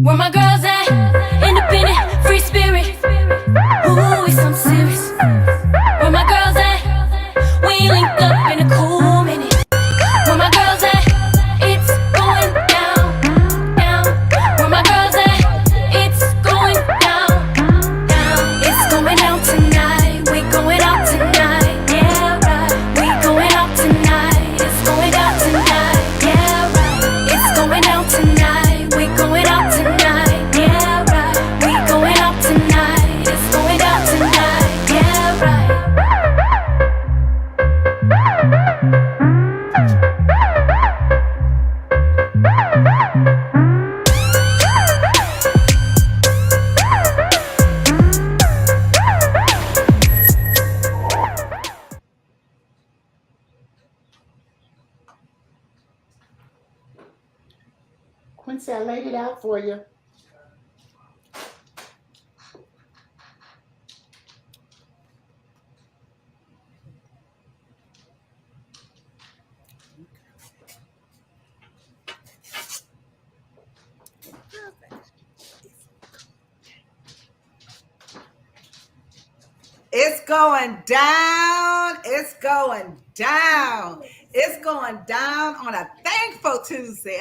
Where my girls at? Independent, free spirit. Ooh, it's some serious. Where my girls at? We linked up in a cool minute. Where my girls at? It's going down, down. Where my girls at? It's going down, down. It's going down tonight. We going out tonight. Yeah, right. We going out tonight. It's going down tonight. Yeah, right. It's going down tonight. We going out tonight. Yeah, right. We going out tonight. It's going down tonight. Yeah, right. Quincy, I laid it out for you. It's going down. It's going down. It's going down on a thankful Tuesday,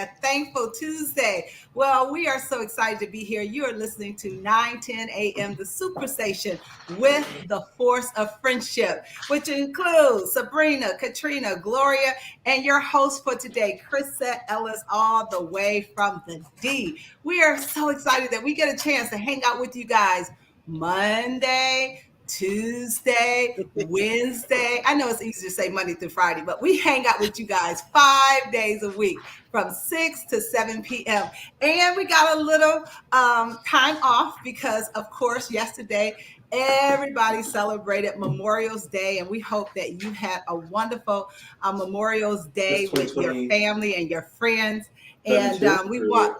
Well, we are so excited to be here. You are listening to 9:10 a.m. The Superstation with the Force of Friendship, which includes Sabrina, Caterina, Gloria, and your host for today, Crisette Ellis, all the way from the D. We are so excited that we get a chance to hang out with you guys Monday, Tuesday, Wednesday. I know it's easy to say Monday through Friday, but we hang out with you guys 5 days a week from 6 to 7 p.m. And we got a little time off because, of course, yesterday, everybody celebrated Memorial's Day, and we hope that you had a wonderful Memorial's Day with your family and your friends. And we want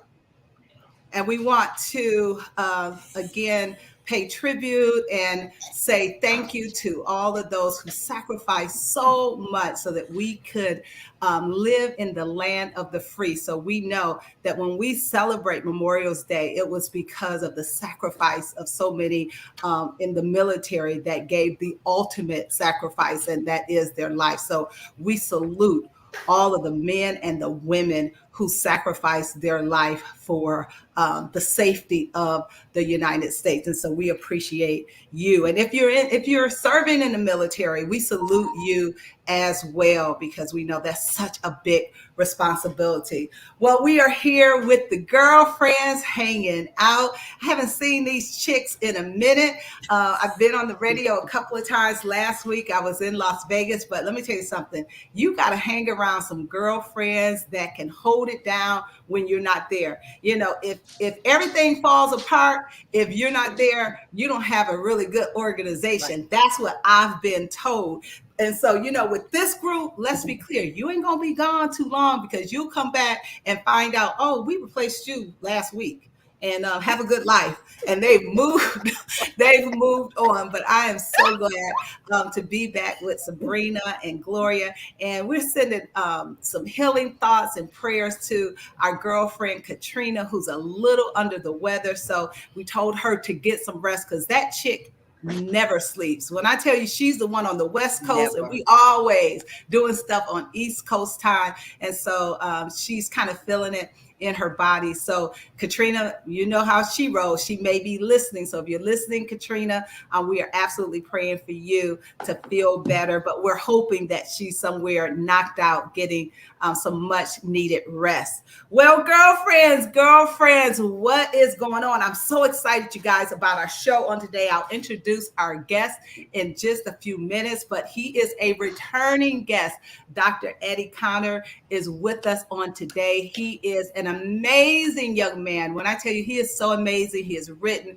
to, again, pay tribute and say thank you to all of those who sacrificed so much so that we could live in the land of the free. So we know that when we celebrate Memorial's Day, it was because of the sacrifice of so many in the military that gave the ultimate sacrifice, and that is their life. So we salute all of the men and the women who sacrificed their life for the safety of the United States. And so we appreciate you. And if you're serving in the military, we salute you as well, because we know that's such a big responsibility. Well, we are here with the girlfriends hanging out. I haven't seen these chicks in a minute. I've been on the radio a couple of times. Last week I was in Las Vegas, but let me tell you something. You got to hang around some girlfriends that can hold it down when you're not there. You know, if everything falls apart, if you're not there, you don't have a really good organization. Right. That's what I've been told. And so, you know, with this group, let's be clear, you ain't gonna be gone too long, because you'll come back and find out, oh, we replaced you last week. And have a good life. And they've moved on. But I am so glad to be back with Sabrina and Gloria. And we're sending some healing thoughts and prayers to our girlfriend, Caterina, who's a little under the weather. So we told her to get some rest, because that chick never sleeps. When I tell you, she's the one on the West Coast, and we always doing stuff on East Coast time. And so she's kind of feeling it in her body. So Caterina, you know how she rolls. She may be listening. So if you're listening, Caterina, we are absolutely praying for you to feel better, but we're hoping that she's somewhere knocked out, getting some much needed rest. Well, girlfriends, what is going on? I'm so excited, you guys, about our show on today. I'll introduce our guest in just a few minutes, but he is a returning guest. Dr. Eddie Connor is with us on today. He is an amazing young man. When I tell you, he is so amazing. He has written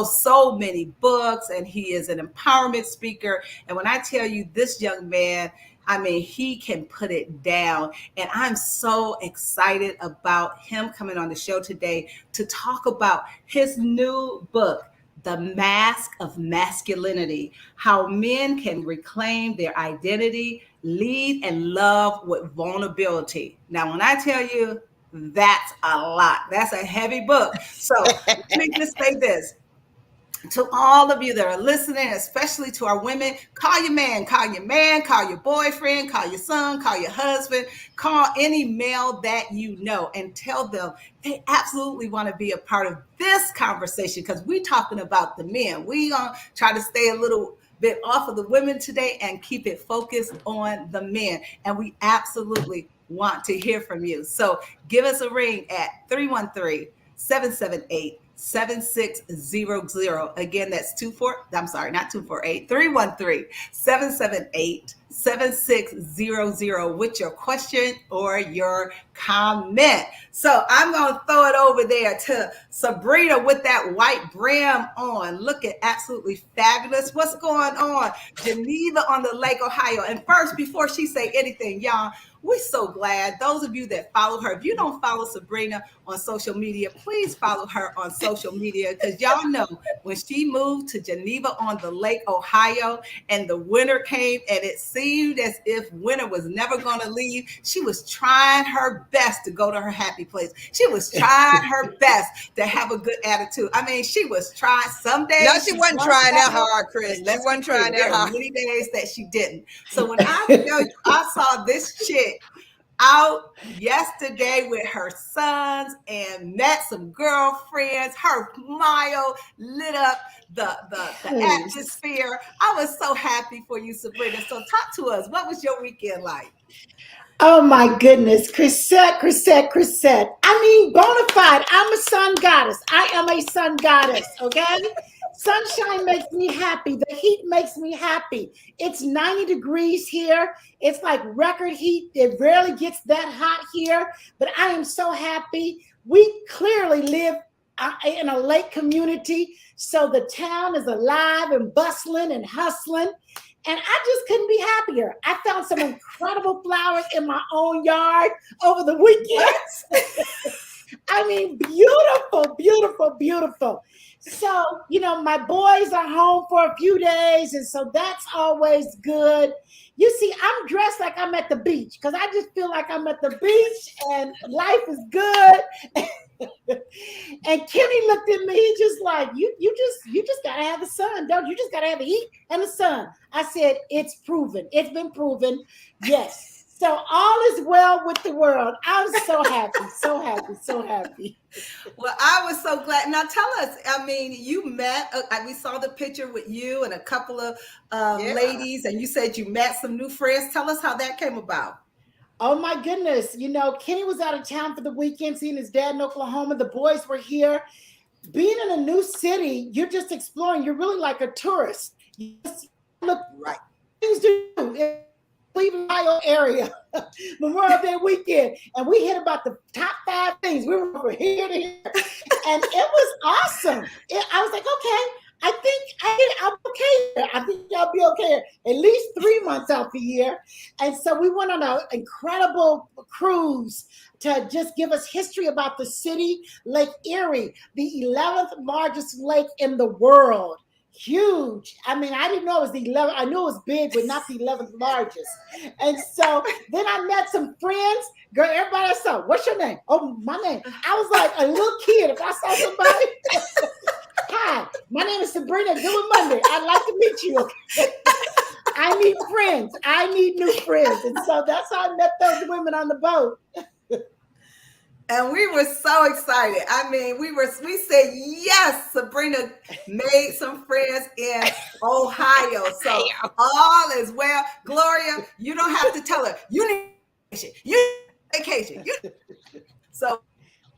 so many books, and he is an empowerment speaker. And when I tell you, this young man, I mean, he can put it down. And I'm so excited about him coming on the show today to talk about his new book, The Mask of Masculinity: How Men Can Reclaim Their Identity, Lead, and Love with Vulnerability. Now, when I tell you, That's a lot. That's a heavy book. So let me just say this to all of you that are listening, especially to our women: call your man, call your boyfriend, call your son, call your husband, call any male that you know, and tell them they absolutely want to be a part of this conversation, because we're talking about the men. We gonna try to stay a little bit off of the women today and keep it focused on the men. And we absolutely want to hear from you. So give us a ring at 313-778-7600. Again, that's 313-778-7600 with your question or your comment. So I'm going to throw it over there to Sabrina with that white brim on, looking absolutely fabulous. What's going on? Geneva on the Lake, Ohio. And first, before she say anything, y'all, we're so glad. Those of you that follow her, if you don't follow Sabrina on social media, please follow her on social media, because y'all know when she moved to Geneva on the Lake, Ohio, and the winter came and it seemed as if winter was never going to leave, she was trying her best to go to her happy place. She was trying her best to have a good attitude. I mean, she was trying. Some days No, she wasn't trying that hard, Chris. She wasn't trying that hard. Many days that she didn't. So when I tell you, I saw this chick out yesterday with her sons and met some girlfriends. Her smile lit up the atmosphere. I was so happy for you, Sabrina. So talk to us. What was your weekend like? Oh my goodness, Crisette. I mean, bona fide. I'm a sun goddess. I am a sun goddess, okay? Sunshine makes me happy. The heat makes me happy. It's 90 degrees here. It's like record heat. It rarely gets that hot here, but I am so happy. We clearly live in a lake community, so the town is alive and bustling and hustling. And I just couldn't be happier. I found some incredible flowers in my own yard over the weekends. I mean, beautiful, beautiful, beautiful. So, my boys are home for a few days, and so that's always good. You see, I'm dressed like I'm at the beach because I just feel like I'm at the beach and life is good. And Kenny looked at me just like, you just gotta have the sun, don't you? Just gotta have the heat and the sun. I said, it's proven. It's been proven. Yes. So all is well with the world. I'm so happy, so happy, so happy. Well, I was so glad. Now tell us, I mean, you met, we saw the picture with you and a couple of ladies, and you said you met some new friends. Tell us how that came about. Oh my goodness. Kenny was out of town for the weekend, seeing his dad in Oklahoma. The boys were here. Being in a new city, you're just exploring. You're really like a tourist. You just look right. Things to do. Cleveland, Ohio area, Memorial Day weekend, and we hit about the top 5 things. We were from here to here, and it was awesome. I was like, okay, I think I'm okay. I think I'll be okay at least 3 months out the year. And so we went on an incredible cruise to just give us history about the city, Lake Erie, the 11th largest lake in the world. Huge. I mean, I didn't know it was the 11th. I knew it was big, but not the 11th largest. And so then I met some friends. Girl, everybody I saw, what's your name? Oh, my name. I was like a little kid. If I saw somebody, hi, my name is Sabrina Goodwin Monday. I'd like to meet you. I need friends. I need new friends. And so that's how I met those women on the boat. And we were so excited. I mean, we said, yes, Sabrina made some friends in Ohio. So all is well. Gloria, you don't have to tell her. You need vacation. You need vacation. So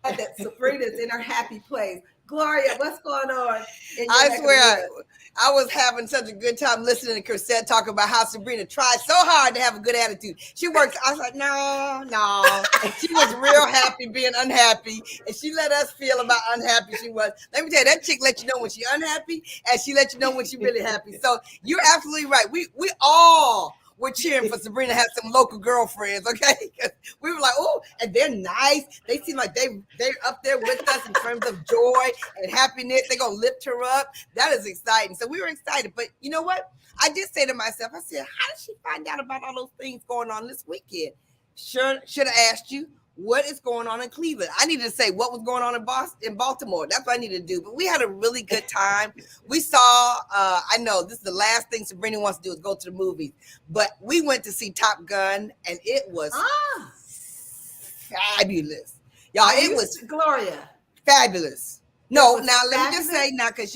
that Sabrina's in her happy place. Gloria, what's going on? I swear, I was having such a good time listening to Crisette talk about how Sabrina tried so hard to have a good attitude. She worked. I was like, no. She was real happy being unhappy, and she let us feel about unhappy she was. Let me tell you, that chick let you know when she's unhappy, and she let you know when she's really happy. So you're absolutely right. We all were cheering for Sabrina to have some local girlfriends, okay? We were like, oh, and they're nice. They seem like they're up there with us in terms of joy and happiness. They're going to lift her up. That is exciting. So we were excited. But you know what? I did say to myself, I said, how did she find out about all those things going on this weekend? Should have asked you, what is going on in Cleveland. I needed to say what was going on in Baltimore. That's what I needed to do. But we had a really good time. We saw, I know this is the last thing Sabrina wants to do is go to the movies, but we went to see Top Gun, and it was fabulous. Y'all, it was Gloria. fabulous. No, now let me just say now, because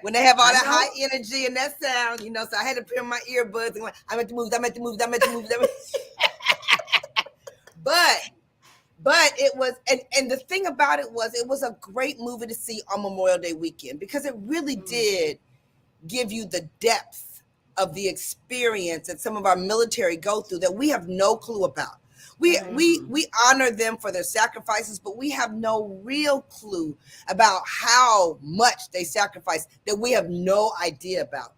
when they have all that high energy and that sound, so I had to put in my earbuds and went, I'm at the movies. But it was, and the thing about it was a great movie to see on Memorial Day weekend, because it really did give you the depth of the experience that some of our military go through that we have no clue about. We honor them for their sacrifices, but we have no real clue about how much they sacrifice that we have no idea about.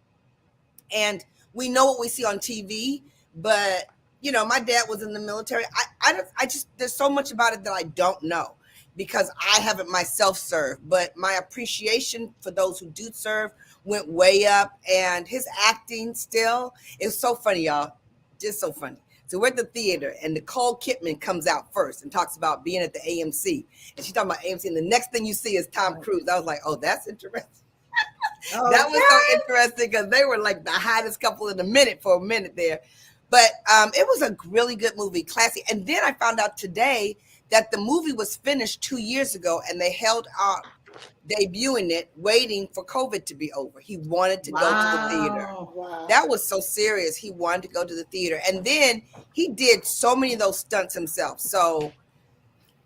And we know what we see on TV, but my dad was in the military. I just, there's so much about it that I don't know because I haven't myself served, but my appreciation for those who do serve went way up, and his acting still is so funny, y'all. Just so funny. So we're at the theater, and Nicole Kidman comes out first and talks about being at the AMC, and she's talking about AMC, and the next thing you see is Tom Cruise. I was like, oh, that's interesting. That was so interesting because they were like the hottest couple in a minute for a minute there. But it was a really good movie, classy. And then I found out today that the movie was finished 2 years ago, and they held out debuting it, waiting for COVID to be over. He wanted to go to the theater. Wow. That was so serious. He wanted to go to the theater. And then he did so many of those stunts himself. So,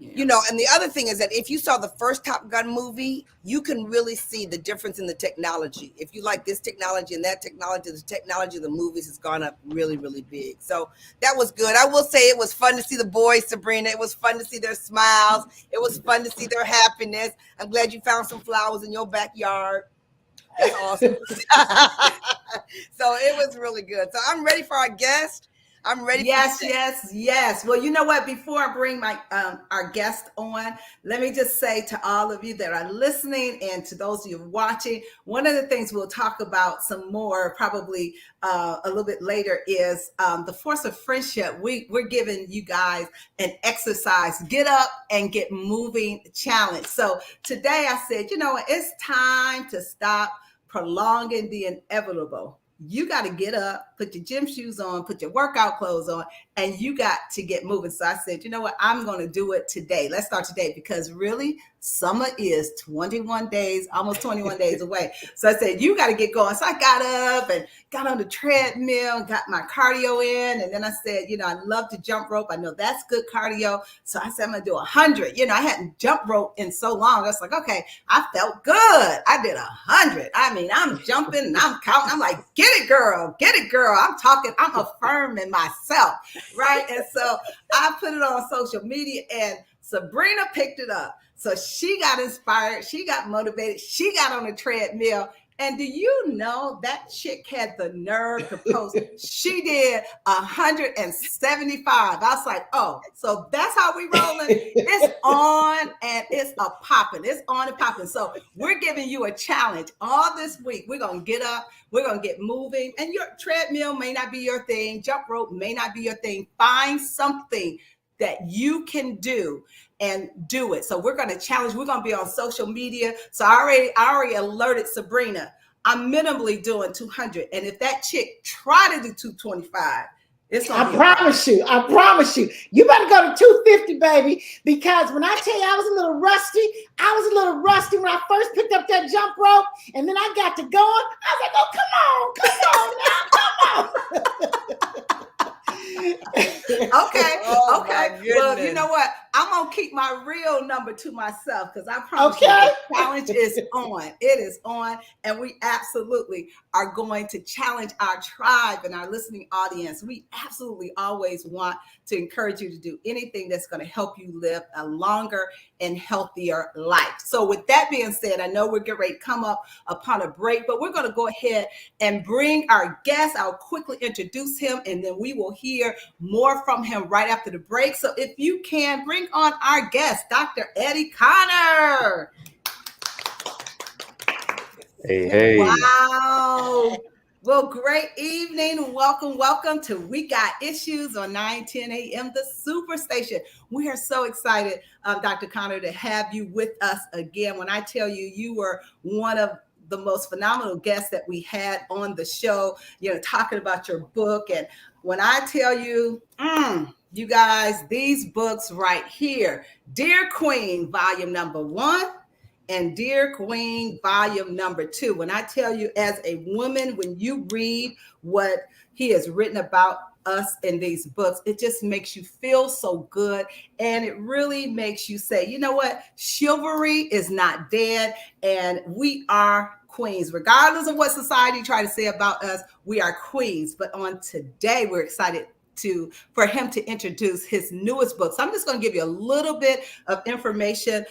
and the other thing is that if you saw the first Top Gun movie, you can really see the difference in the technology. If you like this technology and that technology, the technology of the movies has gone up really, really big. So that was good. I will say it was fun to see the boys, Sabrina. It was fun to see their smiles. It was fun to see their happiness. I'm glad you found some flowers in your backyard. That's awesome. So it was really good. So I'm ready for our guest. I'm ready. Yes. Well, you know what? Before I bring my our guest on, let me just say to all of you that are listening and to those of you watching, one of the things we'll talk about some more probably a little bit later is the force of friendship. We're giving you guys an exercise, get up and get moving challenge. So today I said, it's time to stop prolonging the inevitable. You got to get up, put your gym shoes on, put your workout clothes on, and you got to get moving. So I said, you know what? I'm going to do it today. Let's start today, because really summer is 21 days, almost 21 days away. So I said, you got to get going. So I got up and got on the treadmill, got my cardio in. And then I said, I love to jump rope. I know that's good cardio. So I said, I'm going to do 100. I hadn't jump rope in so long. I was like, okay, I felt good. I did 100. I mean, I'm jumping and I'm counting. I'm like, get it, girl. I'm talking, I'm affirming myself. Right. And so I put it on social media, and Sabrina picked it up. So she got inspired. She got motivated. She got on the treadmill. And do you know that chick had the nerve to post? She did 175. I was like, oh, so that's how we rolling. It's on and it's a popping. It's on and popping. So we're giving you a challenge all this week. We're going to get up. We're going to get moving. And your treadmill may not be your thing. Jump rope may not be your thing. Find something that you can do and do it. So we're going to challenge. We're going to be on social media. So I already alerted Sabrina. I'm minimally doing 200. And if that chick try to do 225, I promise you. You better go to 250, baby. Because when I tell you I was a little rusty when I first picked up that jump rope, and then I got to going. I was like, oh, come on now. Okay. Well, you know what? I'm gonna keep my real number to myself, because I promise you the challenge is on. It is on, and we absolutely are going to challenge our tribe and our listening audience. We absolutely always want to encourage you to do anything that's going to help you live a longer and healthier life. So with that being said, I know we're getting ready to come up upon a break, but we're going to go ahead and bring our guest. I'll quickly introduce him, and then we will hear more from him right after the break. So if you can, bring on our guest, Dr. Eddie Connor. Hey. Wow. Well, great evening. Welcome to We Got Issues on 9:10 a.m. The Superstation. We are so excited, Dr. Connor, to have you with us again. When I tell you, you were one of the most phenomenal guests that we had on the show, talking about your book. And when I tell you, you guys, these books right here, Dear Queen, volume number 1, and Dear Queen, volume number 2. When I tell you, as a woman, when you read what he has written about us in these books, it just makes you feel so good. And it really makes you say, you know what? Chivalry is not dead, and we are queens. Regardless of what society try to say about us, we are queens. But on today, we're excited for him to introduce his newest book. So I'm just going to give you a little bit of information.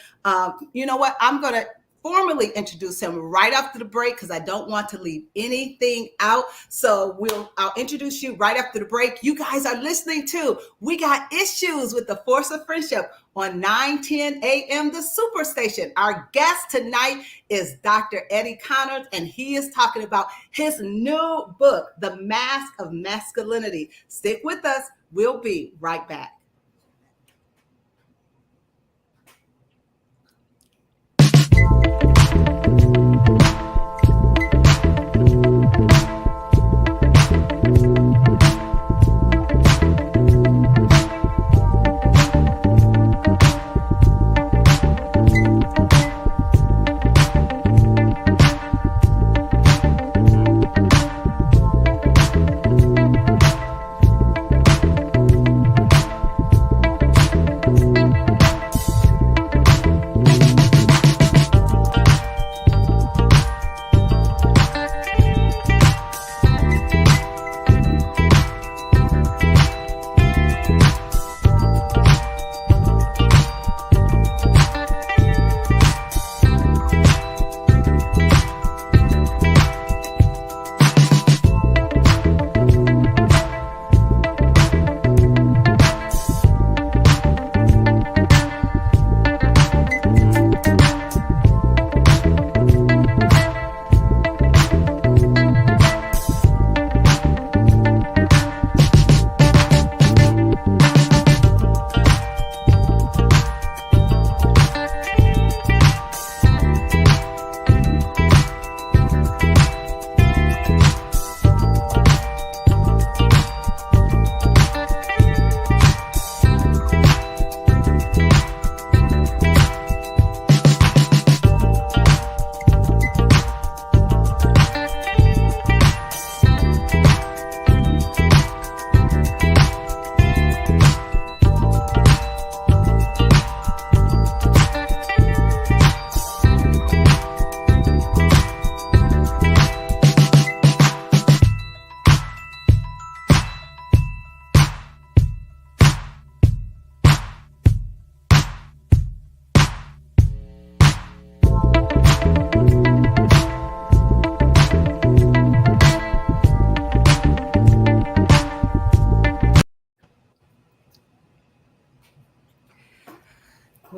You know what? I'm going to formally introduce him right after the break because I don't want to leave anything out. So I'll introduce you right after the break. You guys are listening to We Got Issues with the Force of Friendship on 9:10 a.m. The Superstation. Our guest tonight is Dr. Eddie Connor, and he is talking about his new book, The Mask of Masculinity. Stick with us. We'll be right back.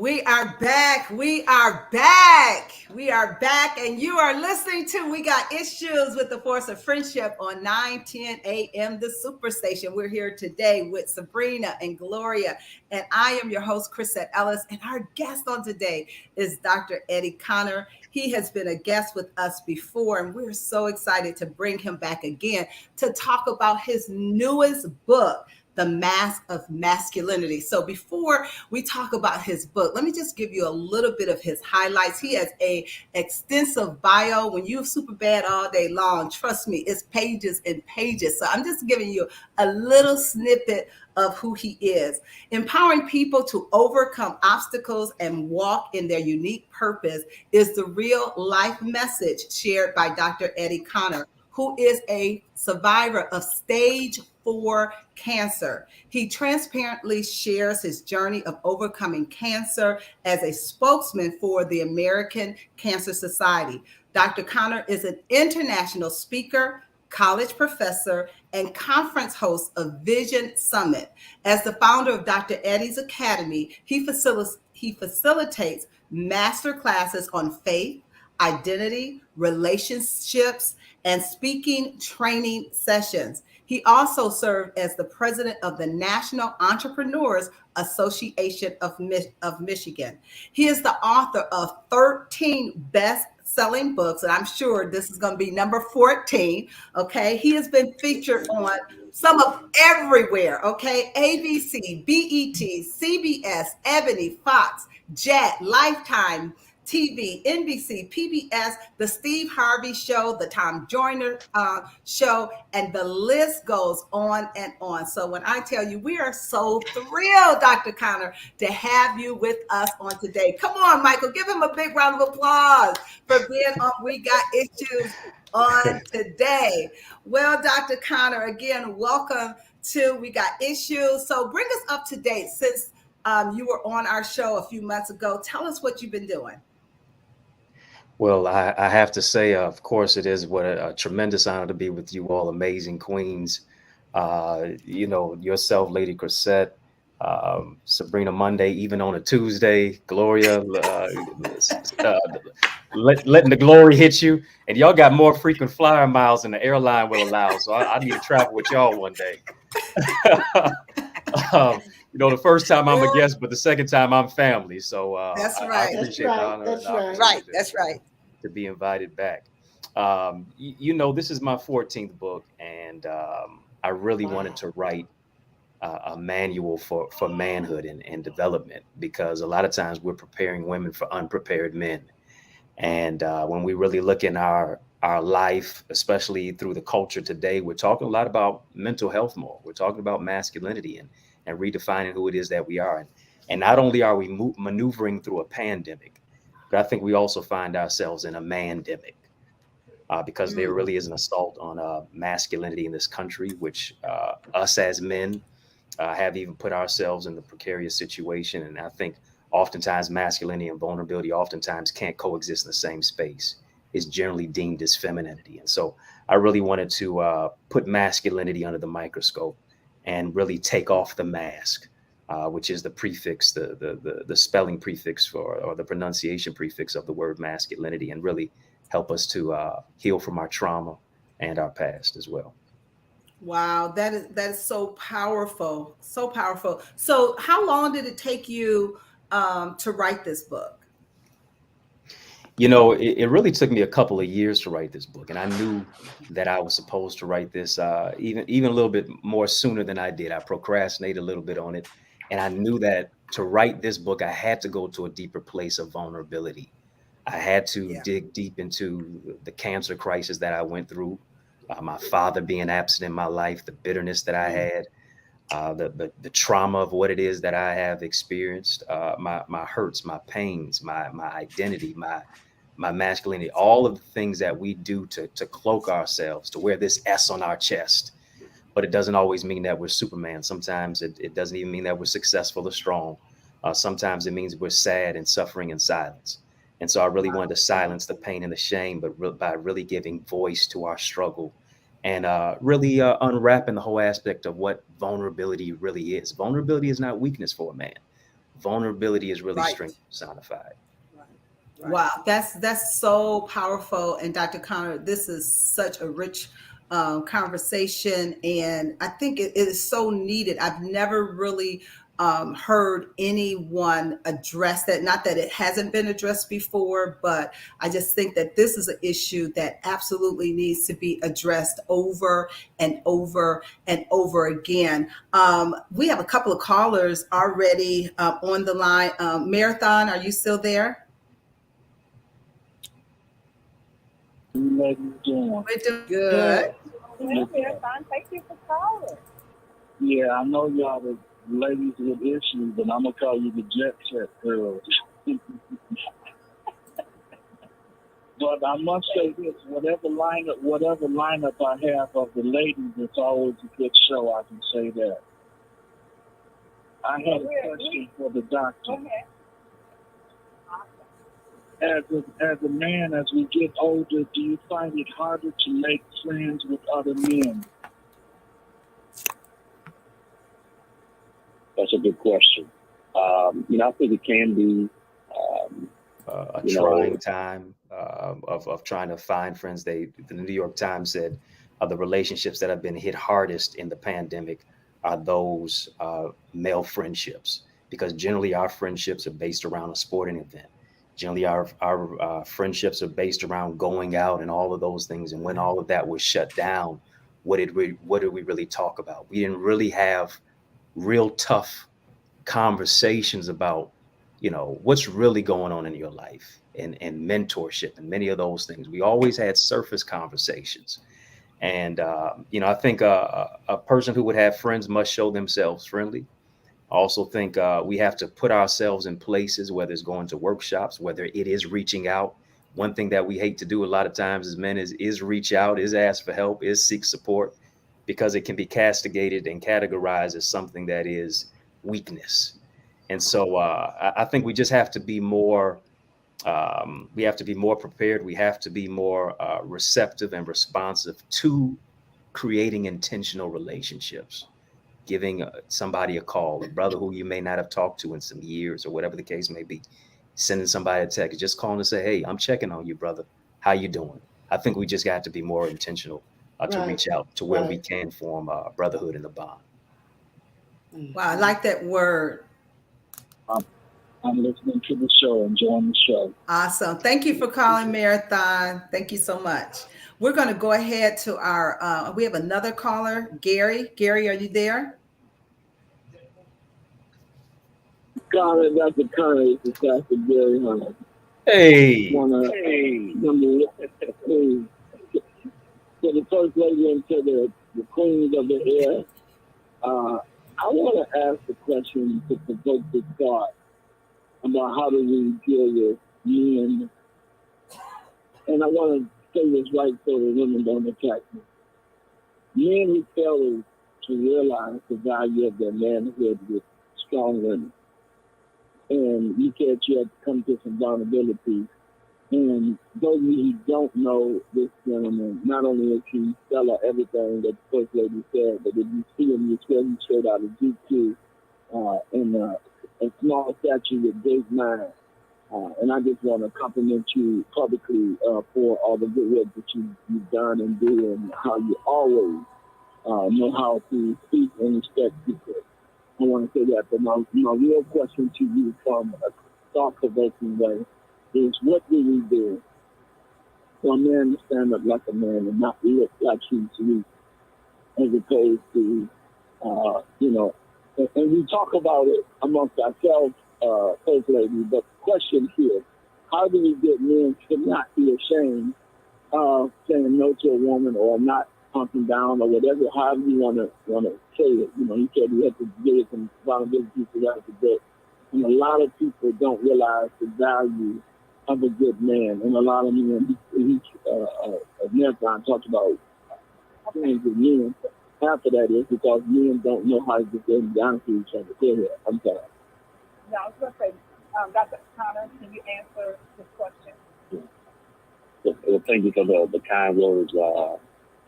We are back. We are back. We are back. And you are listening to We Got Issues with the Force of Friendship on 9:10 a.m. The Superstation. We're here today with Sabrina and Gloria. And I am your host, Crisette Ellis. And our guest on today is Dr. Eddie Connor. He has been a guest with us before, and we're so excited to bring him back again to talk about his newest book, The Mask of Masculinity. So before we talk about his book, let me just give you a little bit of his highlights. He has a extensive bio. When you're super bad all day long, trust me, it's pages and pages. So I'm just giving you a little snippet of who he is. Empowering people to overcome obstacles and walk in their unique purpose is the real life message shared by Dr. Eddie Connor, who is a survivor of stage 4 cancer. He transparently shares his journey of overcoming cancer as a spokesman for the American Cancer Society. Dr. Connor is an international speaker, college professor, and conference host of Vision Summit. As the founder of Dr. Eddie's Academy, he facilitates master classes on faith, identity, relationships, and speaking training sessions. He also served as the president of the National Entrepreneurs Association of Michigan. He is the author of 13 best-selling books, and I'm sure this is going to be number 14. Okay, he has been featured on some of everywhere. Okay, ABC, BET, CBS, Ebony, Fox, Jet, Lifetime TV, NBC, PBS, The Steve Harvey Show, The Tom Joyner Show, and the list goes on and on. So when I tell you, we are so thrilled, Dr. Connor, to have you with us on today. Come on, Michael, give him a big round of applause for being on We Got Issues on today. Well, Dr. Connor, again, welcome to We Got Issues. So bring us up to date since you were on our show a few months ago. Tell us what you've been doing. Well, I have to say, of course, it is what a tremendous honor to be with you all, amazing queens. Yourself, Lady Crisette, Sabrina Monday, even on a Tuesday, Gloria, letting the glory hit you. And y'all got more frequent flyer miles than the airline will allow. So I need to travel with y'all one day. The first time I'm a guest, but the second time I'm family. So that's right. I appreciate the honor. That's right. To be invited back. This is my 14th book, and I really wanted to write a manual for manhood and development, because a lot of times we're preparing women for unprepared men. And when we really look in our life, especially through the culture today, we're talking a lot about mental health more. We're talking about masculinity and redefining who it is that we are. And not only are we maneuvering through a pandemic, but I think we also find ourselves in a mandemic, because there really is an assault on masculinity in this country, which us as men have even put ourselves in the precarious situation. And I think oftentimes masculinity and vulnerability oftentimes can't coexist in the same space. It's generally deemed as femininity. And so I really wanted to put masculinity under the microscope and really take off the mask, which is the prefix, the spelling prefix or the pronunciation prefix of the word masculinity, and really help us to heal from our trauma and our past as well. Wow, that is so powerful, so powerful. So how long did it take you to write this book? It really took me a couple of years to write this book, and I knew that I was supposed to write this even a little bit more sooner than I did. I procrastinated a little bit on it, and I knew that to write this book, I had to go to a deeper place of vulnerability. I had to dig deep into the cancer crisis that I went through, my father being absent in my life, the bitterness that I had, the trauma of what it is that I have experienced, my hurts, my pains, my identity, my masculinity, all of the things that we do to cloak ourselves, to wear this S on our chest. But it doesn't always mean that we're Superman. Sometimes it doesn't even mean that we're successful or strong. Sometimes it means we're sad and suffering in silence. And so I really wanted to silence the pain and the shame, but by really giving voice to our struggle and really unwrapping the whole aspect of what vulnerability really is. Vulnerability is not weakness for a man. Vulnerability is really strength personified. Right. Wow, that's so powerful. And Dr. Connor, this is such a rich conversation, and I think it is so needed. I've never really heard anyone address that. Not that it hasn't been addressed before, but I just think that this is an issue that absolutely needs to be addressed over and over and over again. We have a couple of callers already on the line. Marathon, are you still there? We're doing good. Marathon, thank you for calling. Yeah, I know y'all the ladies with issues, but I'm gonna call you the jet set girls. But I must say this: whatever lineup I have of the ladies, it's always a good show. I can say that. I had a question for the doctor. Okay. As a man, as we get older, do you find it harder to make friends with other men? That's a good question. I think it can be a trying time. of trying to find friends. The New York Times said the relationships that have been hit hardest in the pandemic are those male friendships, because generally our friendships are based around a sporting event. Generally, our friendships are based around going out and all of those things. And when all of that was shut down, what did we really talk about? We didn't really have real tough conversations about, what's really going on in your life, and mentorship and many of those things. We always had surface conversations. And, I think a person who would have friends must show themselves friendly. I also think we have to put ourselves in places, whether it's going to workshops, whether it is reaching out. One thing that we hate to do a lot of times as men is reach out, is ask for help, is seek support, because it can be castigated and categorized as something that is weakness. And so I think we just have to be more. We have to be more prepared. We have to be more receptive and responsive to creating intentional relationships, giving somebody a call, a brother who you may not have talked to in some years, or whatever the case may be, sending somebody a text, just calling to say, hey, I'm checking on you, brother. How you doing? I think we just got to be more intentional to reach out to where we can form a brotherhood in the bond. Wow, I like that word. I'm listening to the show, enjoying the show. Awesome. Thank you for calling, Marathon. Thank you so much. We're going to go ahead to our, we have another caller, Gary. Gary, are you there? Dr. Curry, this is Pastor Gary Hunter. Hey. To the first lady and to the queens of the air, I want to ask a question to provoke the thought about how do we deal with men. And I want to say this right so the women don't attack me. Men who fail to realize the value of their manhood with strong women. And you said you had to come to some vulnerability. And those of you who don't know this gentleman, not only is he stellar everything that the First Lady said, but if you see him, you swear he's straight out of GQ, and a small statue with great mind. And I just want to compliment you publicly for all the good work that you've done and do, and how you always know how to speak and respect people. I want to say that. But my real question to you, from a thought-provoking way, is what do we do for a man to stand up like a man and not look like he's weak, as opposed to, and we talk about it amongst ourselves, First Lady, but the question here, how do we get men to not be ashamed of saying no to a woman, or not hunting down, or whatever, however you want to say it. You said you have to give some vulnerability throughout the book. And a lot of people don't realize the value of a good man. And a lot of men, Marathon talks about things with men. Half of that is because men don't know how to get down to each other. Go ahead. I'm sorry. No, I was going to say, Dr. Connor, can you answer this question? Well, thank you for the kind words,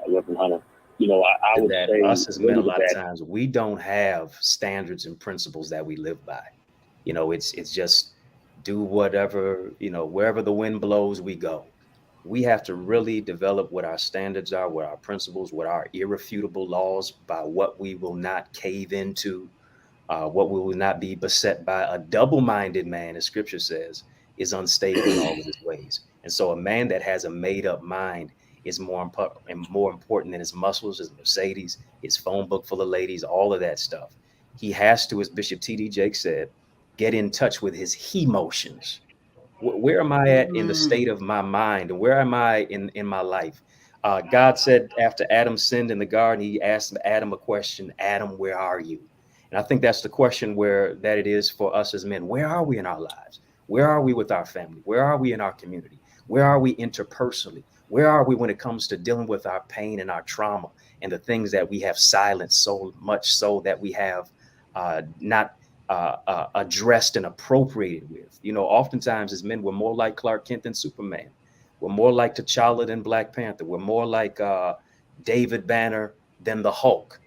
Reverend Hunter. I would say us as men, a lot of times we don't have standards and principles that we live by. It's just do whatever, wherever the wind blows, we go. We have to really develop what our standards are, what our principles, what our irrefutable laws, by what we will not cave into, what we will not be beset by. A double-minded man, as scripture says, is unstable in all of his ways. And so a man that has a made-up mind is more important than his muscles, his Mercedes, his phone book full of ladies, all of that stuff. He has to, as Bishop T.D. Jakes said, get in touch with his he-motions. Where am I at in the state of my mind? And where am I in my life? God said after Adam sinned in the garden, he asked Adam a question, Adam, where are you? And I think that's the question that it is for us as men. Where are we in our lives? Where are we with our family? Where are we in our community? Where are we interpersonally? Where are we when it comes to dealing with our pain and our trauma and the things that we have silenced so much so that we have not addressed and appropriated with? Oftentimes as men, we're more like Clark Kent than Superman. We're more like T'Challa than Black Panther. We're more like David Banner than the Hulk.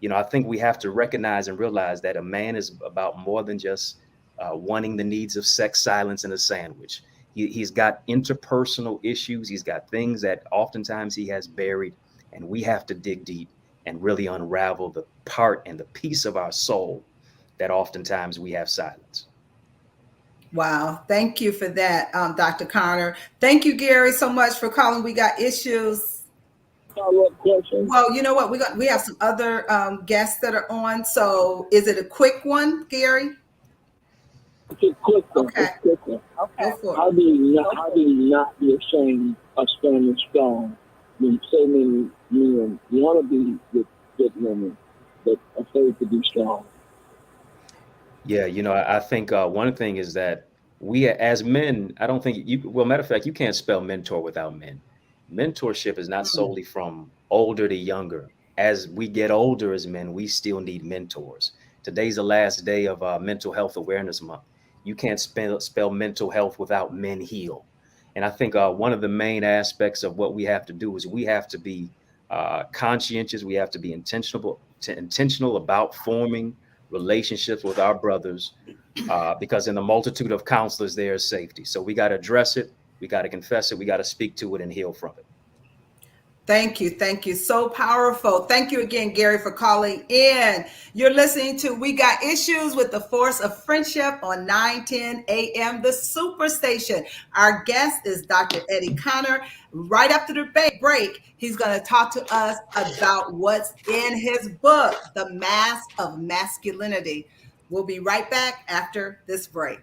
I think we have to recognize and realize that a man is about more than just wanting the needs of sex, silence, and a sandwich. He's got interpersonal issues. He's got things that oftentimes he has buried, and we have to dig deep and really unravel the part and the piece of our soul that oftentimes we have silenced. Wow. Thank you for that, Dr. Connor. Thank you, Gary, so much for calling. We got issues. Follow-up question? Well, you know what? We have some other guests that are on. So is it a quick one, Gary? It's a quick one. Okay. It's a quick one. Go for it. How do you not be ashamed of standing strong when so many men want to be with good women, but afraid to be strong? Yeah, I think one thing is that we as men, I don't think matter of fact, you can't spell mentor without men. Mentorship is not solely from older to younger. As we get older as men, we still need mentors. Today's the last day of Mental Health Awareness Month. You can't spell mental health without men heal. And I think one of the main aspects of what we have to do is we have to be conscientious. We have to be intentional about forming relationships with our brothers, because in the multitude of counselors, there is safety. So we got to address it. We got to confess it. We got to speak to it and heal from it. Thank you. Thank you. So powerful. Thank you again, Gary, for calling in. You're listening to We Got Issues with the Force of Friendship on 910 AM, the Superstation. Our guest is Dr. Eddie Connor. Right after the break, he's going to talk to us about what's in his book, The Mask of Masculinity. We'll be right back after this break.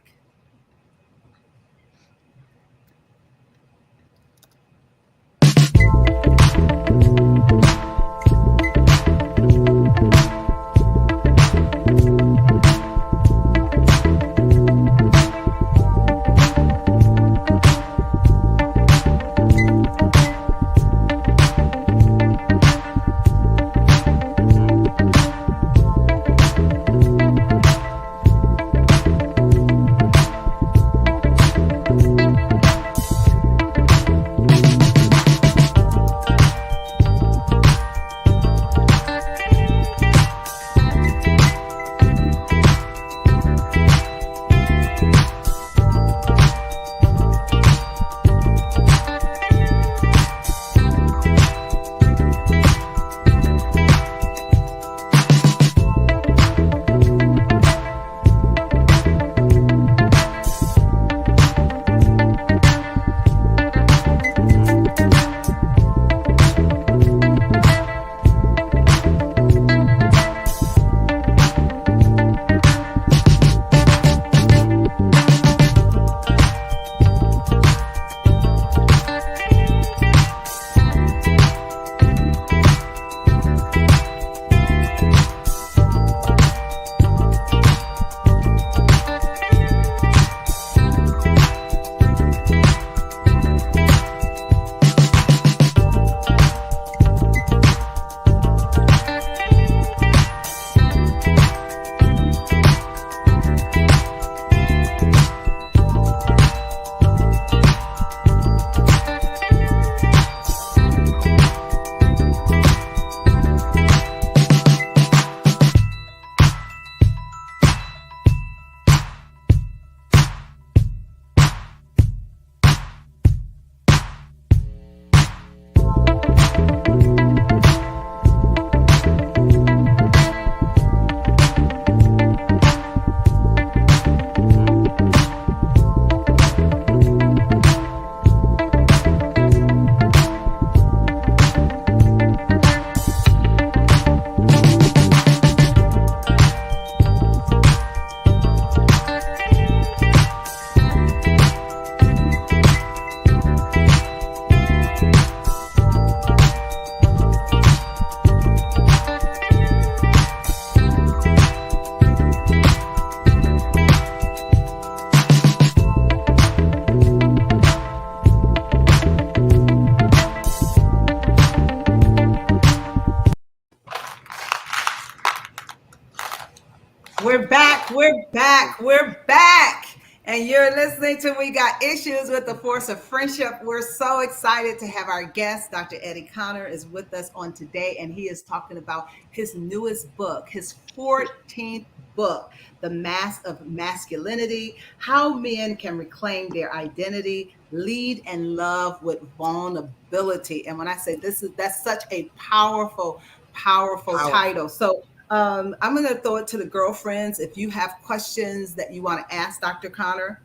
We're back. And you're listening to We Got Issues with the Force of Friendship. We're so excited to have our guest, Dr. Eddie Connor, is with us on today, and he is talking about his newest book, his 14th book, The Mask of Masculinity, How Men Can Reclaim Their Identity, Lead and Love with Vulnerability. And when I say that's such a powerful, powerful title. So I'm going to throw it to the girlfriends. If you have questions that you want to ask Dr. Connor.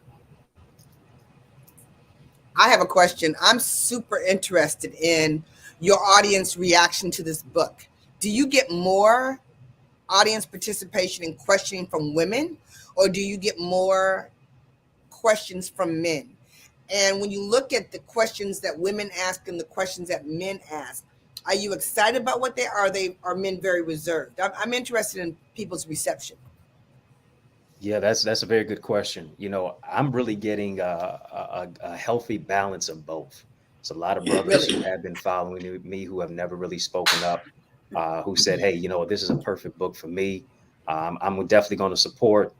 I have a question. I'm super interested in your audience reaction to this book. Do you get more audience participation and questioning from women, or do you get more questions from men? And when you look at the questions that women ask and the questions that men ask, are you excited about what they are? Are men very reserved? I'm interested in people's reception. Yeah, that's a very good question. You know, I'm really getting a healthy balance of both. It's a lot of brothers who have been following me who have never really spoken up, who said, "Hey, you know, this is a perfect book for me. I'm definitely going to support."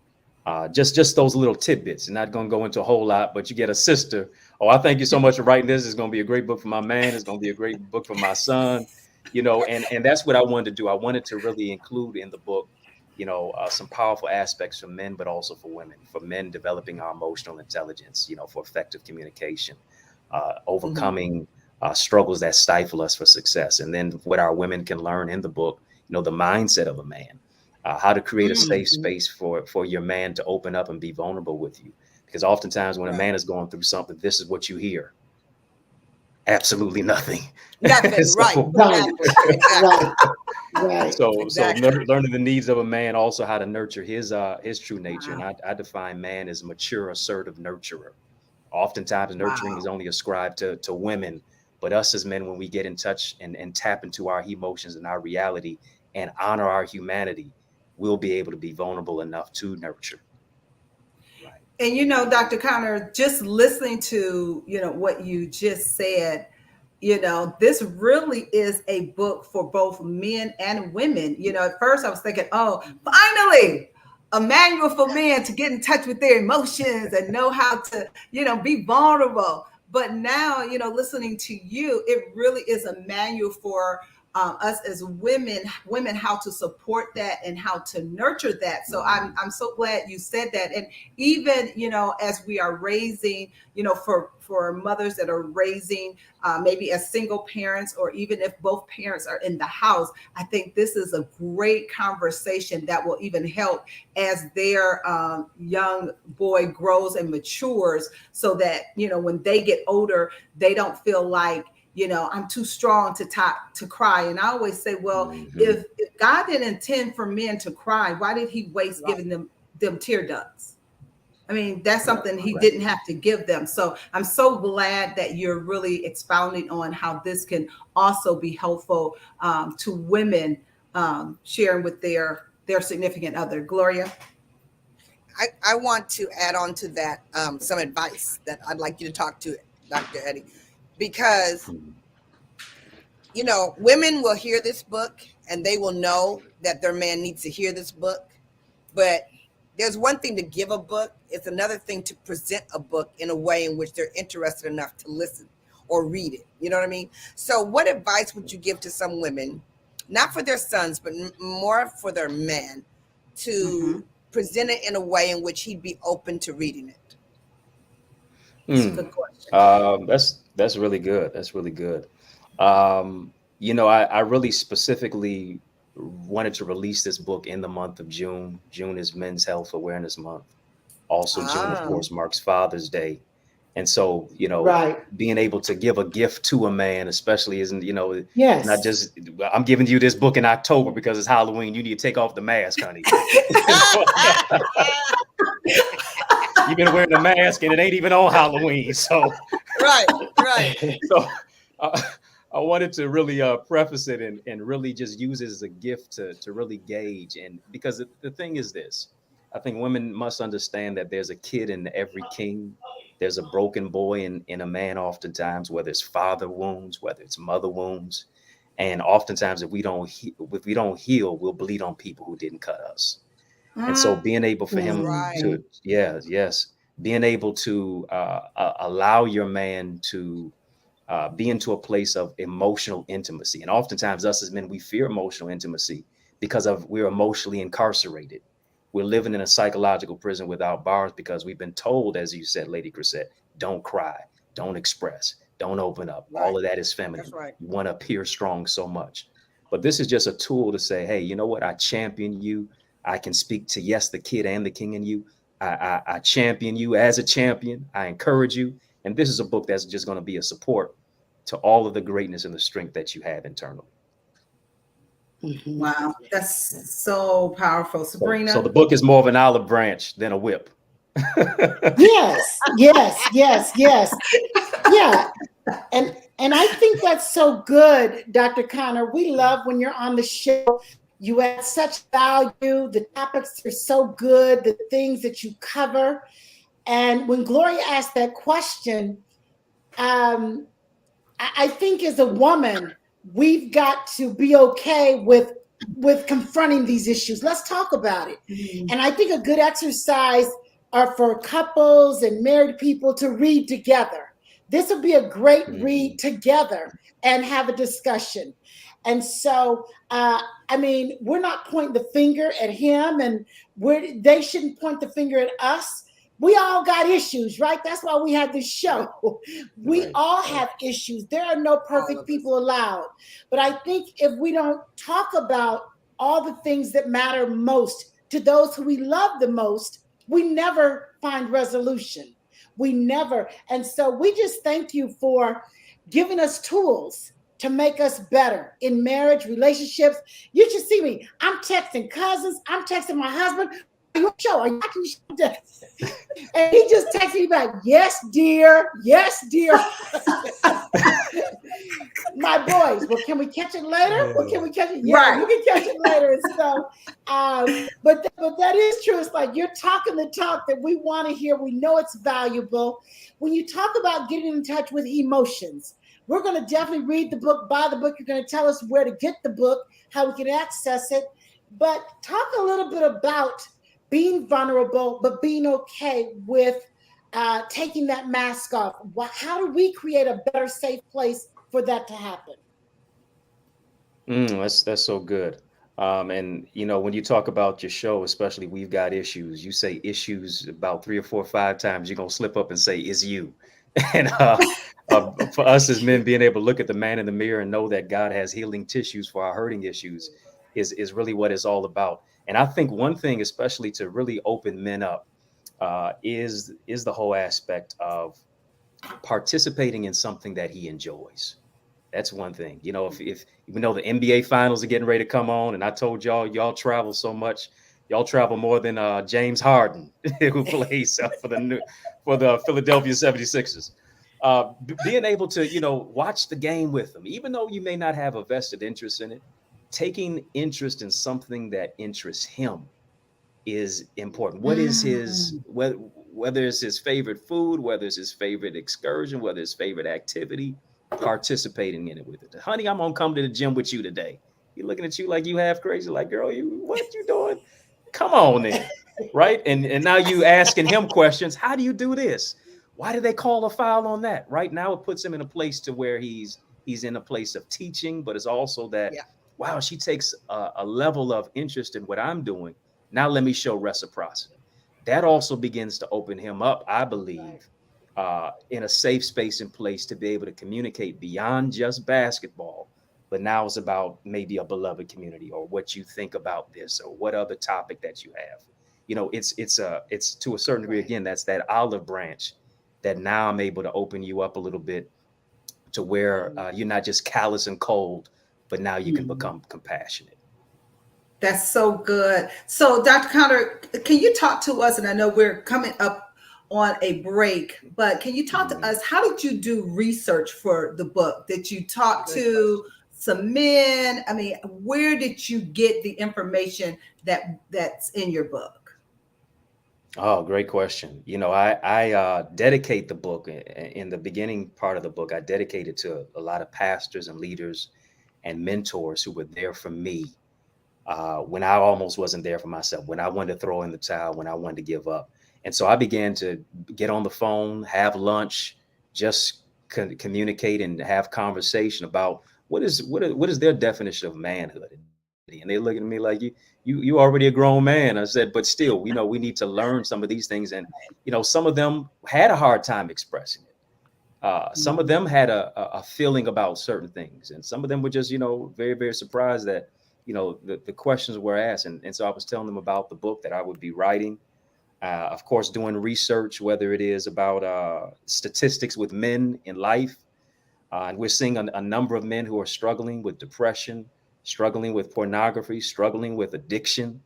Just those little tidbits. Not going to go into a whole lot, but you get a sister. Oh, I thank you so much for writing this. It's going to be a great book for my man. It's going to be a great book for my son. You know, and that's what I wanted to do. I wanted to really include in the book, you know, some powerful aspects for men, but also for women. For men, developing our emotional intelligence, you know, for effective communication, overcoming struggles that stifle us for success, and then what our women can learn in the book. You know, the mindset of a man. How to create a safe space for your man to open up and be vulnerable with you. Because oftentimes when a man is going through something, this is what you hear. Absolutely nothing. Nothing, So- right. Right. So Exactly. learning the needs of a man, also how to nurture his true nature. And I define man as mature, assertive nurturer. Oftentimes nurturing is only ascribed to women, but us as men, when we get in touch and tap into our emotions and our reality and honor our humanity, we'll be able to be vulnerable enough to nurture. And you know, Dr. Connor, just listening to, you know, what you just said, you know, this really is a book for both men and women. You know, at first I was thinking, oh, finally, a manual for men to get in touch with their emotions and know how to, you know, be vulnerable. But now, you know, listening to you, it really is a manual for us as women, how to support that and how to nurture that. So I'm so glad you said that. And even, you know, as we are raising, you know, for mothers that are raising maybe as single parents, or even if both parents are in the house, I think this is a great conversation that will even help as their young boy grows and matures, so that, you know, when they get older, they don't feel like, you know, I'm too strong to cry. And I always say, well, if God didn't intend for men to cry, why did he waste giving them tear ducts? I mean, that's something he didn't have to give them. So I'm so glad that you're really expounding on how this can also be helpful to women sharing with their significant other. Gloria? I want to add on to that some advice that I'd like you to talk to Dr. Eddie, because, you know, women will hear this book and they will know that their man needs to hear this book. But there's one thing to give a book. It's another thing to present a book in a way in which they're interested enough to listen or read it. You know what I mean? So what advice would you give to some women, not for their sons, but more for their man, to present it in a way in which he'd be open to reading it? That's a good question. That's really good. That's really good. You know, I really specifically wanted to release this book in the month of June. June is Men's Health Awareness Month. Also, June, of course, marks Father's Day. And so, you know, being able to give a gift to a man, especially, isn't, you know, not just, I'm giving you this book in October because it's Halloween. You need to take off the mask, honey. You've been wearing a mask and it ain't even on Halloween. So, right. So, I wanted to really preface it and really just use it as a gift to really gauge. And because the thing is this, I think women must understand that there's a kid in every king. There's a broken boy in a man oftentimes, whether it's father wounds, whether it's mother wounds. And oftentimes if we don't heal, we'll bleed on people who didn't cut us. And so being able for him to, being able to allow your man to be into a place of emotional intimacy. And oftentimes us as men, we fear emotional intimacy because we're emotionally incarcerated. we're living in a psychological prison without bars because we've been told, as you said, Lady Crisette, don't cry, don't express, don't open up. Right. All of that is feminine. That's right. You want to appear strong so much. But this is just a tool to say, hey, you know what? I champion you. I can speak to, yes, the kid and the king in you. I champion you as a champion. I encourage you. And this is a book that's just going to be a support to all of the greatness and the strength that you have internally. Mhm. Wow, that's so powerful, Sabrina. So the book is more of an olive branch than a whip. Yes, yes, yes, yes. Yeah. And I think that's so good, Dr. Connor. We love when you're on the show. You add such value. The topics are so good, the things that you cover. And when Gloria asked that question, I think as a woman, we've got to be okay with confronting these issues. Let's talk about it. Mhm. And I think a good exercise are for couples and married people to read together. This would be a great read together and have a discussion. And so, I mean, we're not pointing the finger at him, and they shouldn't point the finger at us. We all got issues, right? That's why we have this show. We all have issues. There are no perfect people allowed. But I think if we don't talk about all the things that matter most to those who we love the most, we never find resolution. We never. And so we just thank you for giving us tools to make us better in marriage, relationships. You should see me. I'm texting cousins. I'm texting my husband. Are you on the show? Are you watching the show? And he just texted me back, yes, dear. Yes, dear. My boys, well, can we catch it later? Well, can we catch it? Yeah, Right. you can catch it later. And so, but that is true. It's like you're talking the talk that we want to hear. We know it's valuable. When you talk about getting in touch with emotions, we're going to definitely read the book, buy the book. You're going to tell us where to get the book, how we can access it. But talk a little bit about being vulnerable, but being okay with taking that mask off. How do we create a better, safe place for that to happen? That's so good. And you know, when you talk about your show, especially We've Got Issues, you say issues about 3 or 4 or 5 times, you're gonna slip up and say it's you. And for us as men, being able to look at the man in the mirror and know that God has healing tissues for our hurting issues is really what it's all about. And I think one thing, especially to really open men up, is the whole aspect of participating in something that he enjoys. That's one thing. You know, if we know the NBA finals are getting ready to come on, and I told y'all travel so much, y'all travel more than James Harden, who plays for the Philadelphia 76ers. Being able to, you know, watch the game with them, even though you may not have a vested interest in it, taking interest in something that interests him is important. What is his, whether it's his favorite food, whether it's his favorite excursion, whether it's favorite activity, participating in it with it. Honey, I'm gonna come to the gym with you today. He looking at you like you half crazy, like, girl, what you doing? Come on in, right? And now you asking him questions. How do you do this? Why did they call a foul on that? Right now, it puts him in a place to where he's in a place of teaching, but it's also that, wow, she takes a level of interest in what I'm doing. Now let me show reciprocity. That also begins to open him up, I believe, in a safe space and place to be able to communicate beyond just basketball. But now it's about maybe a beloved community, or what you think about this, or what other topic that you have. You know, it's to a certain degree, again, that's that olive branch that now I'm able to open you up a little bit to where you're not just callous and cold, but now you can become compassionate. That's so good. So, Dr. Connor, can you talk to us? And I know we're coming up on a break, but can you talk to us? How did you do research for the book? Did you talk to some men? I mean, where did you get the information that's in your book? Oh, great question. You know, I dedicate the book in the beginning part of the book. I dedicate it to a lot of pastors and leaders and mentors who were there for me when I almost wasn't there for myself, when I wanted to throw in the towel, when I wanted to give up. And so I began to get on the phone, have lunch, just communicate and have conversation about what is their definition of manhood. And they look at me like, you already a grown man. I said, but still, you know, we need to learn some of these things. And, you know, some of them had a hard time expressing it. Some of them had a feeling about certain things, and some of them were just, you know, very, very surprised that, you know, the questions were asked. And so I was telling them about the book that I would be writing. Of course, doing research, whether it is about statistics with men in life. And we're seeing a number of men who are struggling with depression, struggling with pornography, struggling with addiction,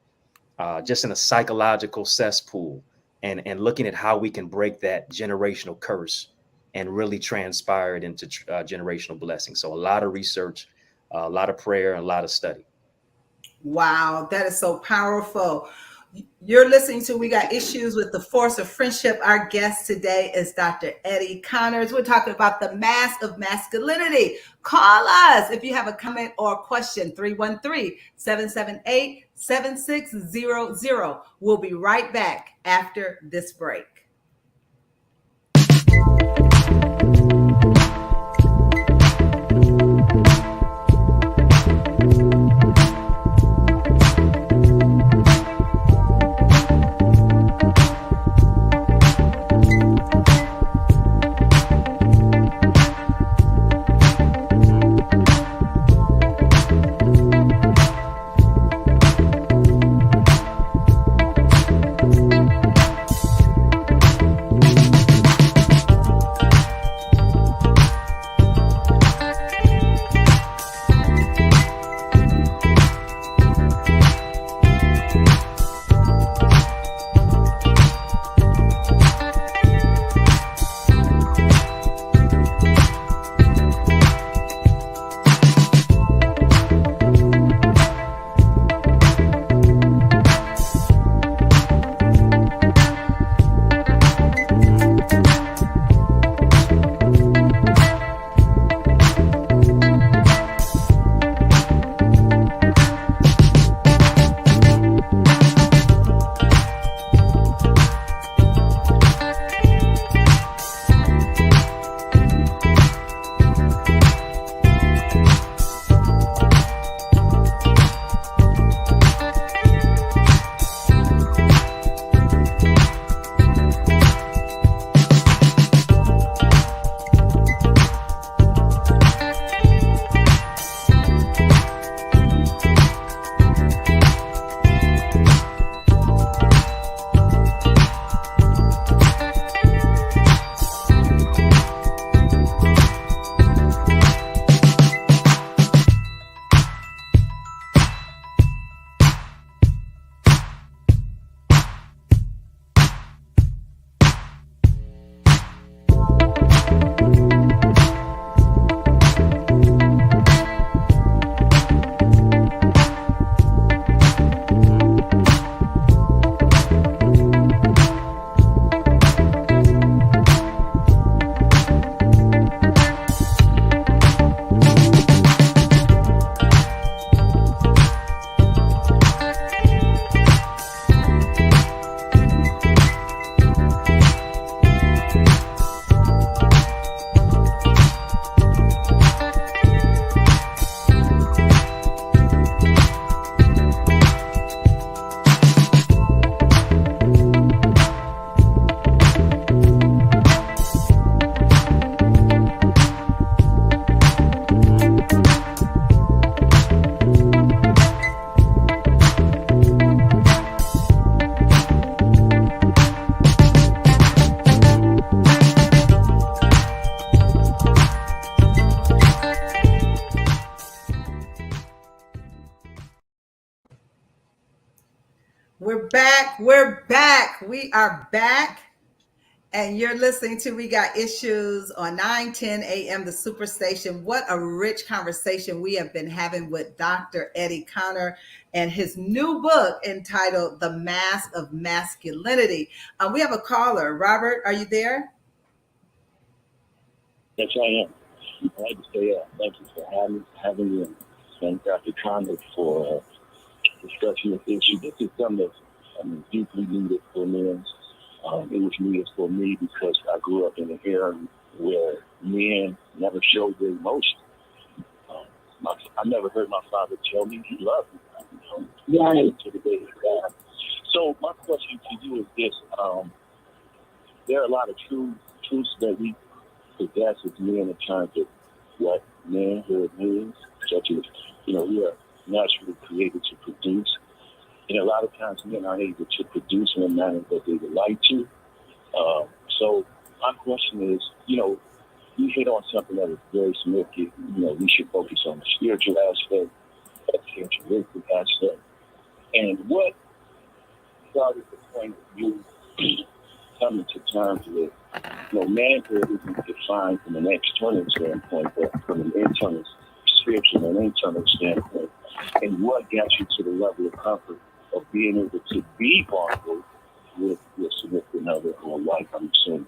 just in a psychological cesspool, and looking at how we can break that generational curse and really transpire it into generational blessings. So a lot of research, a lot of prayer, and a lot of study. Wow, that is so powerful. You're listening to We Got Issues with the Force of Friendship. Our guest today is Dr. Eddie Connors. We're talking about the Mask of Masculinity. Call us if you have a comment or a question, 313-778-7600. We'll be right back after this break. We're back. We are back. And you're listening to We Got Issues on 910 a.m. the Superstation. What a rich conversation we have been having with Dr. Eddie Connor and his new book entitled The Mask of Masculinity. We have a caller. Robert, are you there? Yes, I am. I'd like to say thank you for having me, and thank Dr. Connor for discussing this issue. This is something that's deeply needed for men. It was needed for me because I grew up in an era where men never showed their emotion. I never heard my father tell me he loved me. Right. To the day of God. So my question to you is this: there are a lot of truths that we possess as men in terms of what manhood means, such as, we are naturally created to produce. And a lot of times men aren't able to produce in a manner that they would like to. So my question is, you hit on something that is very significant. We should focus on the spiritual aspect, the spiritualistic aspect. And what started the point of you coming to terms with, manhood isn't defined from an external standpoint, but from an internal, spiritual and internal standpoint. And what got you to the level of comfort of being able to be vulnerable with your significant other or wife, I'm assuming?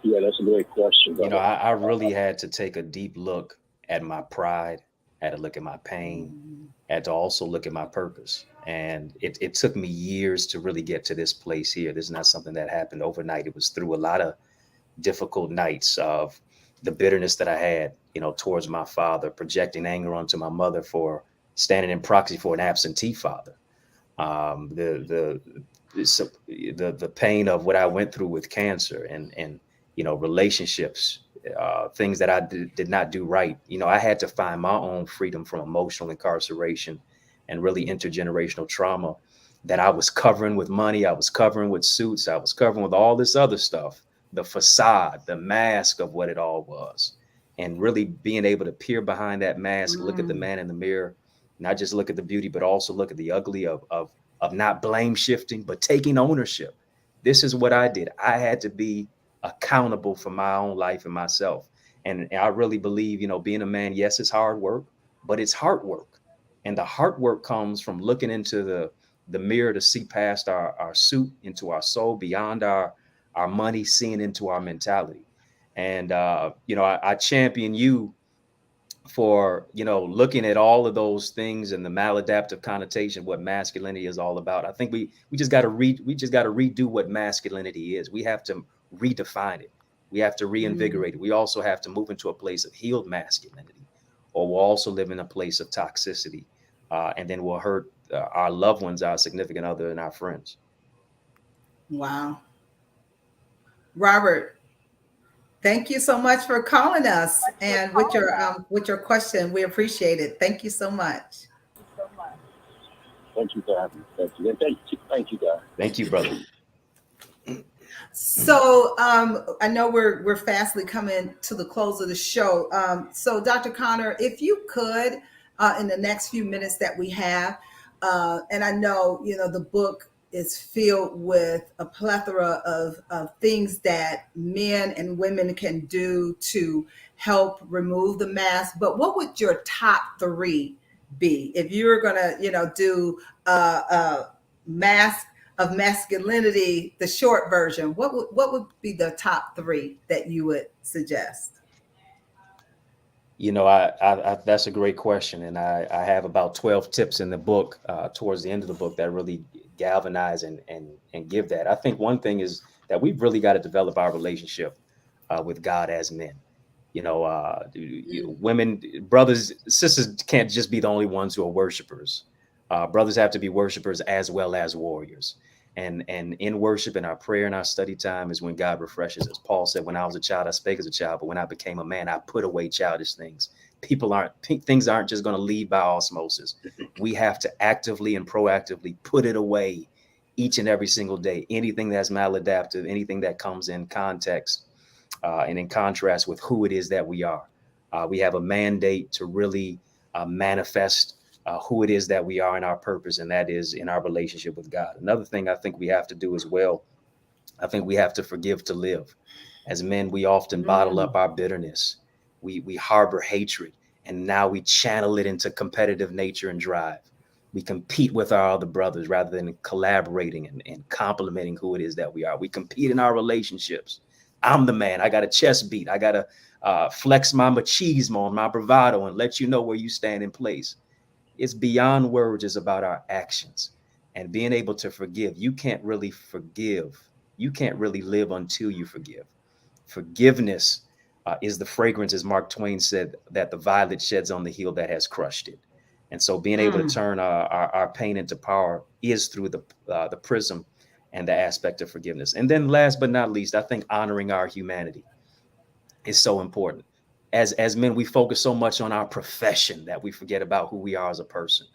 Yeah, that's a great question. I really had to take a deep look at my pride, had to look at my pain, had to also look at my purpose. And it took me years to really get to this place here. This is not something that happened overnight. It was through a lot of difficult nights of the bitterness that I had, towards my father, projecting anger onto my mother for standing in proxy for an absentee father. The pain of what I went through with cancer and relationships, things that I did not do right. I had to find my own freedom from emotional incarceration and really intergenerational trauma that I was covering with money. I was covering with suits. I was covering with all this other stuff, the facade, the mask of what it all was. And really being able to peer behind that mask, look at the man in the mirror, not just look at the beauty, but also look at the ugly of not blame shifting, but taking ownership. This is what I did. I had to be accountable for my own life and myself. And I really believe, being a man, yes, it's hard work, but it's heart work. And the heart work comes from looking into the mirror to see past our suit, into our soul, beyond our money, seeing into our mentality. And, I champion you for looking at all of those things and the maladaptive connotation of what masculinity is all about. I think we just got to redo what masculinity is. We have to redefine it. We have to reinvigorate it. We also have to move into a place of healed masculinity, or we'll also live in a place of toxicity, and then we'll hurt our loved ones, our significant other, and our friends. Wow. Robert, thank you so much for calling us and with your question. We appreciate it. Thank you so much. Thank you for having me. Thank you. And thank you, guys. Thank you, brother. So I know we're fastly coming to the close of the show. So Dr. Connor, if you could, in the next few minutes that we have, and I know, the book is filled with a plethora of things that men and women can do to help remove the mask. But what would your top 3 be if you were going to, do Mask of Masculinity, the short version? What would be the top 3 that you would suggest? I that's a great question. And I have about 12 tips in the book, towards the end of the book, that really galvanize and give that. I think one thing is that we've really got to develop our relationship with God as men. Women, brothers, sisters can't just be the only ones who are worshipers. Brothers have to be worshipers as well as warriors. And in worship, in our prayer and our study time is when God refreshes us. Paul said, when I was a child, I spake as a child, but when I became a man, I put away childish things. Things aren't just going to leave by osmosis. We have to actively and proactively put it away each and every single day. Anything that's maladaptive, anything that comes in context and in contrast with who it is that we are. We have a mandate to really manifest who it is that we are in our purpose, and that is in our relationship with God. Another thing I think we have to do as well, I think we have to forgive to live. As men, we often bottle up our bitterness. We harbor hatred, and now we channel it into competitive nature and drive. We compete with our other brothers rather than collaborating and complimenting who it is that we are. We compete in our relationships. I'm the man. I got a chest beat. I got to flex my machismo and my bravado and let you know where you stand in place. It's beyond words. It's about our actions and being able to forgive. You can't really forgive. You can't really live until you forgive. Forgiveness is the fragrance, as Mark Twain said, that the violet sheds on the heel that has crushed it. And so being able to turn our pain into power is through the prism and the aspect of forgiveness. And then last but not least, I think honoring our humanity is so important. As men, we focus so much on our profession that we forget about who we are as a person.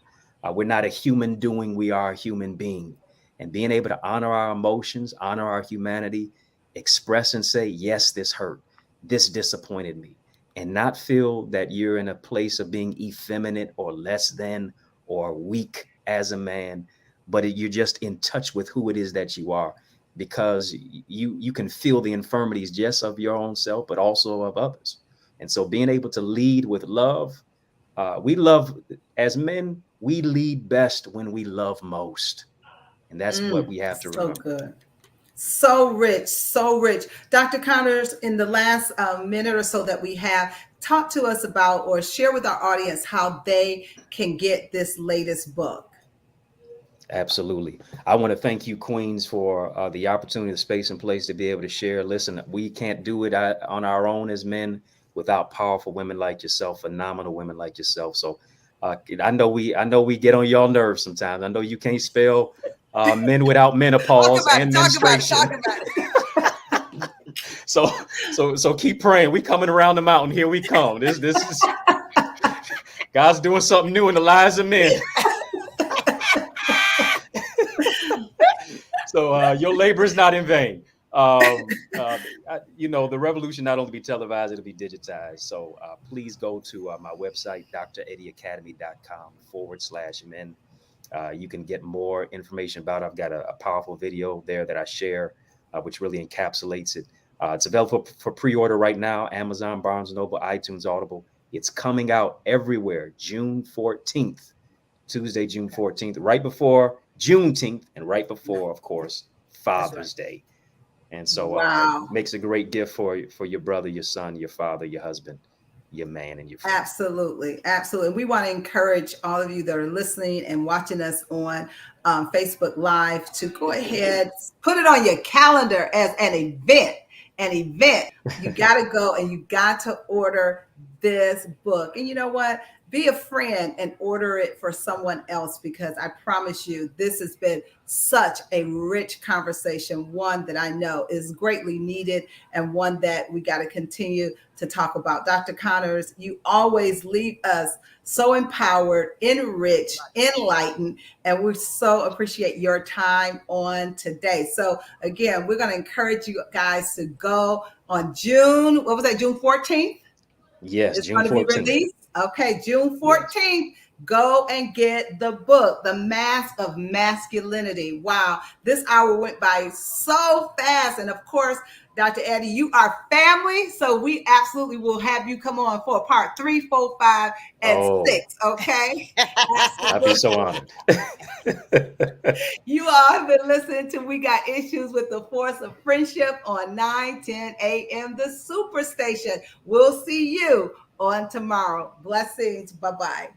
We're not a human doing, we are a human being. And being able to honor our emotions, honor our humanity, express and say, yes, this hurt, this disappointed me, and not feel that you're in a place of being effeminate or less than or weak as a man, but you're just in touch with who it is that you are, because you can feel the infirmities just of your own self, but also of others. And so being able to lead with love, we love, as men, we lead best when we love most. And that's what we have to remember. So good. So rich, so rich. Dr. Connors, in the last minute or so that we have, talk to us about or share with our audience how they can get this latest book. Absolutely. I want to thank you, Queens, for the opportunity, the space and place to be able to share. Listen, we can't do it on our own as men without powerful women like yourself, phenomenal women like yourself. So I know we get on y'all nerves sometimes. I know you can't spell men without menopause and menstruation. Talk about it. So keep praying. We coming around the mountain. Here we come. This is God's doing something new in the lives of men. So your labor is not in vain. The revolution not only be televised, it'll be digitized. So please go to my website, dreddieacademy.com/men. You can get more information about it. I've got a powerful video there that I share, which really encapsulates it. It's available for pre-order right now, Amazon, Barnes & Noble, iTunes, Audible. It's coming out everywhere, June 14th, Tuesday, June 14th, right before Juneteenth, and right before, of course, Father's Day. And so makes a great gift for your brother, your son, your father, your husband, your man, and your friend. Absolutely. Absolutely. We want to encourage all of you that are listening and watching us on Facebook Live to go ahead, put it on your calendar as an event. You got to go and you got to order this book. And you know what? Be a friend and order it for someone else, because I promise you, this has been such a rich conversation, one that I know is greatly needed and one that we got to continue to talk about. Dr. Connors, you always leave us so empowered, enriched, enlightened, and we so appreciate your time on today. So again, we're going to encourage you guys to go on June 14th? Yes, it's June 14th. Be released. Okay, June 14th, yes. Go and get the book, The Mask of Masculinity. Wow, this hour went by so fast. And of course, Dr. Eddie, you are family, so we absolutely will have you come on for part 3, 4, 5, and 6, okay? I'd be so honored. You all have been listening to We Got Issues with the Force of Friendship on 9:10 a.m. The Superstation. We'll see you on tomorrow. Blessings. Bye-bye.